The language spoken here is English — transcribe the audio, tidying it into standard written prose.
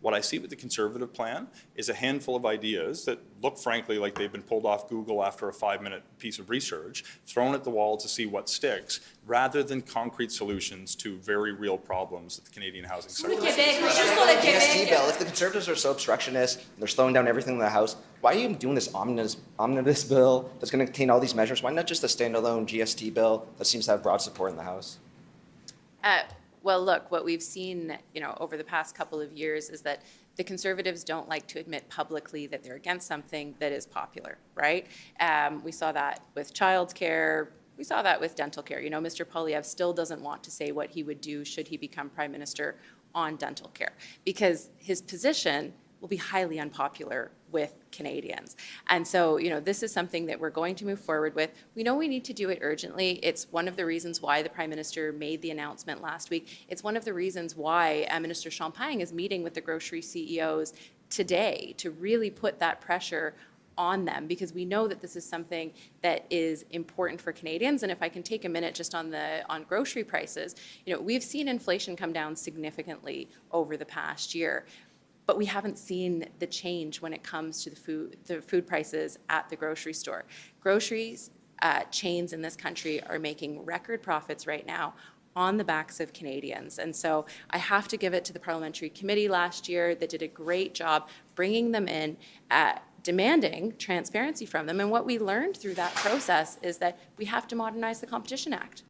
What I see with the Conservative plan is a handful of ideas that look, frankly, like they've been pulled off Google after a 5-minute piece of research, thrown at the wall to see what sticks, rather than concrete solutions to very real problems that the Canadian housing sector GST bill, if the Conservatives are so obstructionist, and they're slowing down everything in the House, why are you doing this omnibus bill that's going to contain all these measures? Why not just a standalone GST bill that seems to have broad support in the House? Well, look, what we've seen, over the past couple of years is that the Conservatives don't like to admit publicly that they're against something that is popular, right? We saw that with childcare. We saw that with dental care. Mr. Poilievre still doesn't want to say what he would do should he become Prime Minister on dental care, because his position will be highly unpopular with Canadians. And so, this is something that we're going to move forward with. We know we need to do it urgently. It's one of the reasons why the Prime Minister made the announcement last week. It's one of the reasons why Minister Champagne is meeting with the grocery CEOs today to really put that pressure on them, because we know that this is something that is important for Canadians. And if I can take a minute just on grocery prices, we've seen inflation come down significantly over the past year. But we haven't seen the change when it comes to the food prices at the grocery store. Groceries chains in this country are making record profits right now on the backs of Canadians. And so I have to give it to the parliamentary committee last year that did a great job bringing them in, demanding transparency from them. And what we learned through that process is that we have to modernize the Competition Act.